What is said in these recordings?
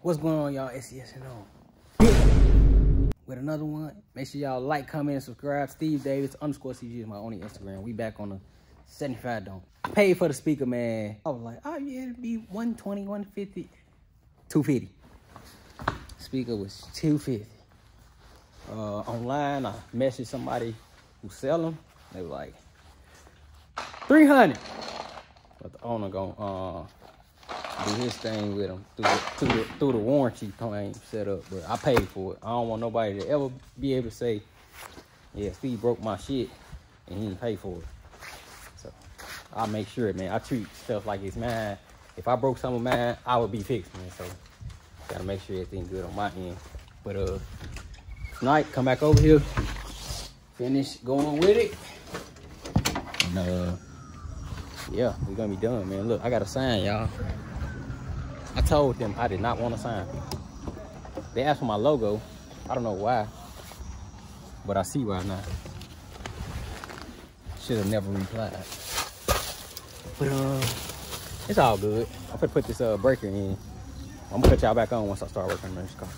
What's going on, y'all? It's SNO with another one. Make sure y'all like, comment, and subscribe. Steve Davis _CG is my only Instagram. We back on the 75 dome. I paid for the speaker, man. I was like, oh yeah, it'd be 120, 150, 250. Speaker was 250. Online, I messaged somebody who sell them. They were like 300. But the owner gonna do his thing with them through the warranty claim set up. But I paid for it. I don't want nobody to ever be able to say, yeah, Steve broke my shit and he didn't pay for it. So I'll make sure, man. I treat stuff like it's mine. If I broke something of mine, I would be fixed, man. So gotta make sure everything's good on my end. But tonight, come back over here, finish going with it, and yeah, we're gonna be done, man. Look, I got a sign, y'all. I told them I did not want a sign. They asked for my logo. I don't know why, but I see why now. Should have never replied. But it's all good. I'm gonna put this breaker in. I'm gonna cut y'all back on once I start working on this car.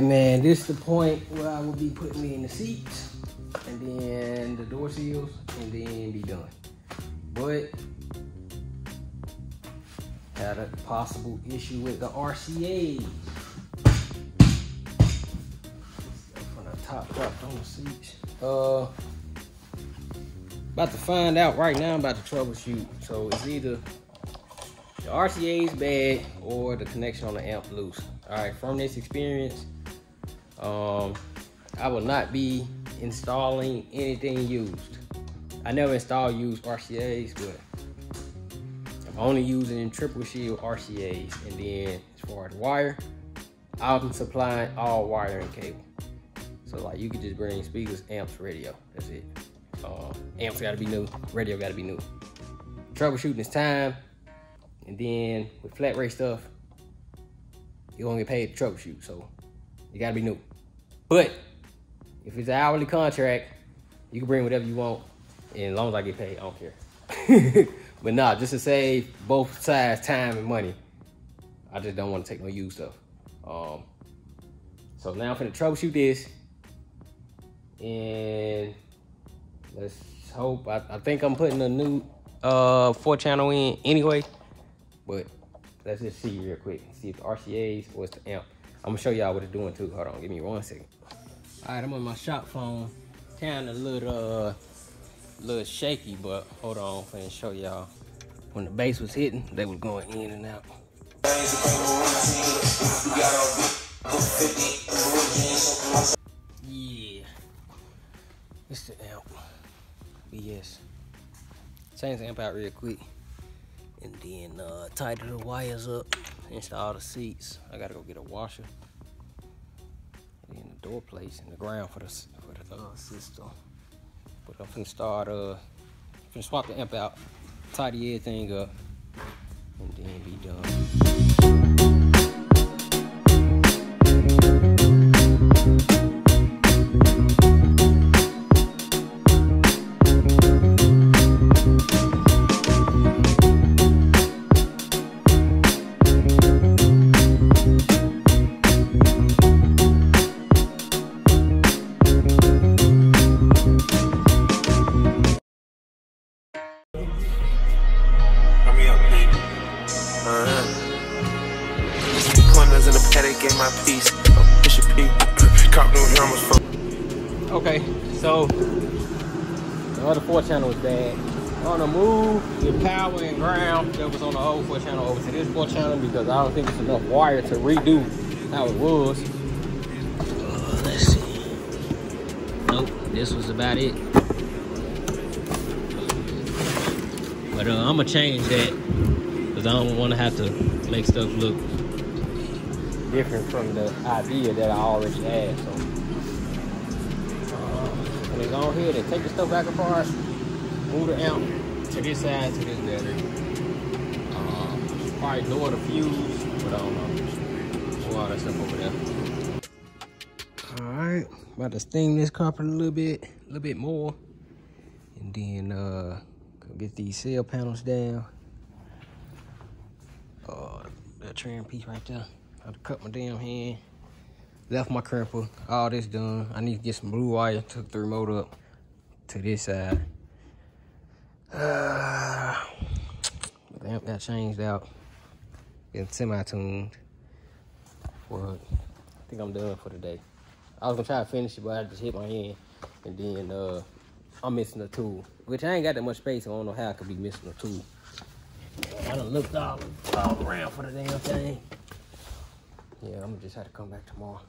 Man, this is the point where I will be putting me in the seats and then the door seals and then be done. But had a possible issue with the RCA from the top dropped on the seats. About to find out right now. I'm about to troubleshoot. So it's either the RCA is bad or the connection on the amp loose. All right, from this experience, I will not be installing anything used. I never install used RCAs, but I'm only using triple shield RCAs. And then as far as wire, I'm supplying all wire and cable. So like you could just bring speakers, amps, radio. That's it. Amps gotta be new, radio gotta be new. Troubleshooting is time. And then with flat rate stuff, you're gonna get paid to troubleshoot. So you gotta be new. But if it's an hourly contract, you can bring whatever you want, and as long as I get paid, I don't care. But nah, just to save both sides time and money, I just don't want to take no used stuff. So now I'm finna troubleshoot this, and let's hope. I think I'm putting a new 4-channel in anyway, but let's just see real quick, see if the RCA's or it's the amp. I'm gonna show y'all what it's doing too. Hold on, give me 1 second. All right, I'm on my shop phone. Kind of a little shaky, but hold on, I'm gonna show y'all. When the bass was hitting, they was going in and out. Yeah, it's the amp. BS. Change the amp out real quick, and then tighten the wires up. Install the seats. I gotta go get a washer. And then the door plates and the ground for the system. But I'm finna start finna swap the amp out, tidy everything up, and then be done. Okay, so the other 4-channel was bad. gonna move the power and ground that was on the old 4 channel over to this 4 channel because I don't think it's enough wire to redo how it was. Let's see. Nope, this was about it. But I'm gonna change that because I don't want to have to make stuff look different from the idea that I already had. So when they go ahead and take the stuff back apart, move the amp to this side, to this battery. Probably lower the fuse, but I don't know. Pull all that stuff over there. All right, about to steam this carpet a little bit more, and then get these cell panels down. That trim piece right there. I had to cut my damn hand. Left my crimper. All this done. I need to get some blue wire. Took the remote up to this side. The amp got changed out. Getting semi-tuned. Well, I think I'm done for the day. I was gonna try to finish it, but I just hit my hand. And then I'm missing a tool. Which I ain't got that much space, so I don't know how I could be missing a tool. I done looked all around for the damn thing. Yeah, I'm gonna just have to come back tomorrow.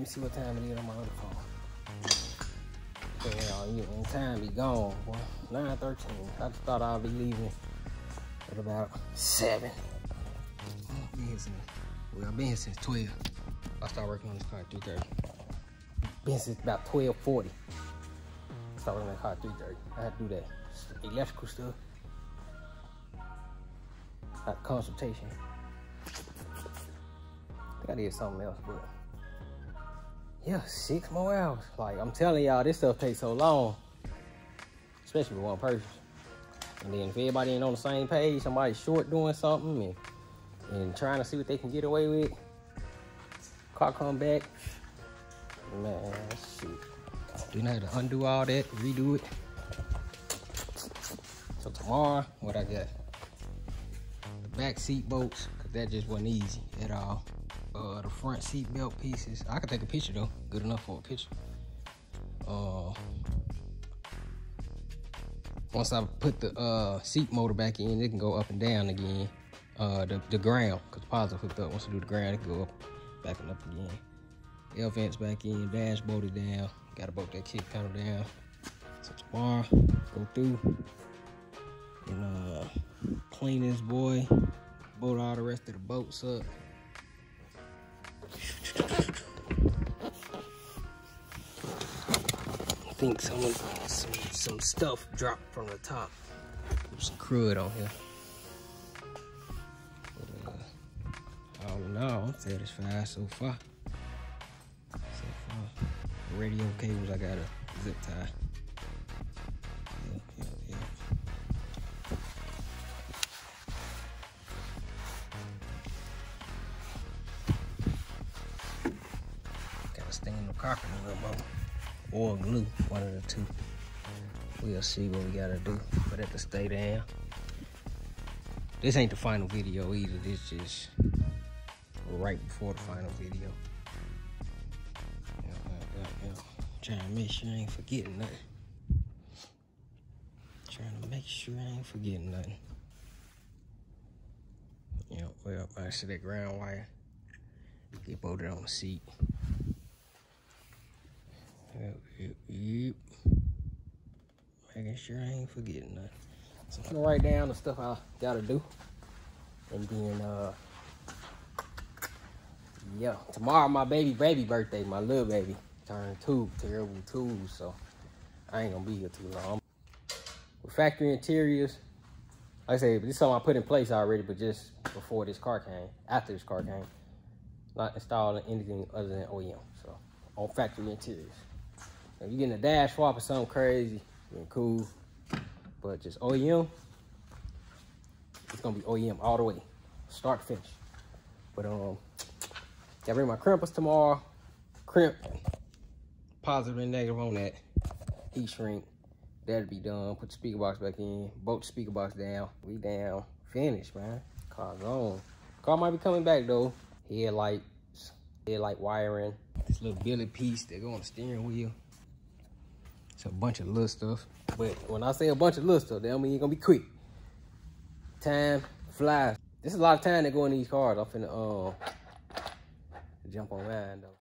See what time it is on my other phone. Yeah, time be gone. Boy. 9:13. I just thought I'd be leaving at about 7. I've been here since 12. I started working on this car at 3:30. Been since about 12:40. I started working on the car at 3:30. I had to do that electrical stuff. Had a consultation. I think I did something else, but yeah, 6 more hours. Like, I'm telling y'all, this stuff takes so long, especially with one person. And then if everybody ain't on the same page, somebody's short doing something, and and trying to see what they can get away with. Car come back, man, shoot. Then I had to undo all that, redo it. So tomorrow, what I got? The back seat bolts, cause that just wasn't easy at all. The front seat belt pieces. I could take a picture though, good enough for a picture. Once I put the seat motor back in, it can go up and down again. The ground, cause the positive hooked up. Once you do the ground, it can go up, back and up again. L vents back in, dash bolted down. Gotta bolt that kick panel down. So tomorrow, go through and clean this boy, bolt all the rest of the bolts up. I think some stuff dropped from the top. There's some crud on here. But, all in all, I'm satisfied so far. The radio cables, I got a zip tie. Yeah. Gotta stain the carpet a little more. Or glue, one of the two. We'll see what we gotta do for that to stay down. This ain't the final video either. This just right before the final video. Yeah. Trying to make sure I ain't forgetting nothing. Yeah, well, I see that ground wire. Get bolted on the seat. Yep. Making sure I ain't forgetting nothing. So I'm gonna write down the stuff I gotta do. And then, yeah, tomorrow my baby birthday, my little baby. Turned 2, terrible 2, so I ain't gonna be here too long. With factory interiors, like I say, this is something I put in place already, but just before this car came, after this car came, not installing anything other than OEM. So on factory interiors. If you're getting a dash swap or something crazy, then cool. But just OEM, it's gonna be OEM all the way, start to finish. But gotta bring my crimpers tomorrow. Crimp, positive and negative on that. Heat shrink, that'll be done. Put the speaker box back in, bolt the speaker box down. We down, finished, man. Car's on. Car might be coming back though. Headlight wiring. This little billet piece that go on the steering wheel. It's a bunch of little stuff. But when I say a bunch of little stuff, that don't mean you're gonna be quick. Time flies. This is a lot of time that go in these cars. I'm finna jump on mine though.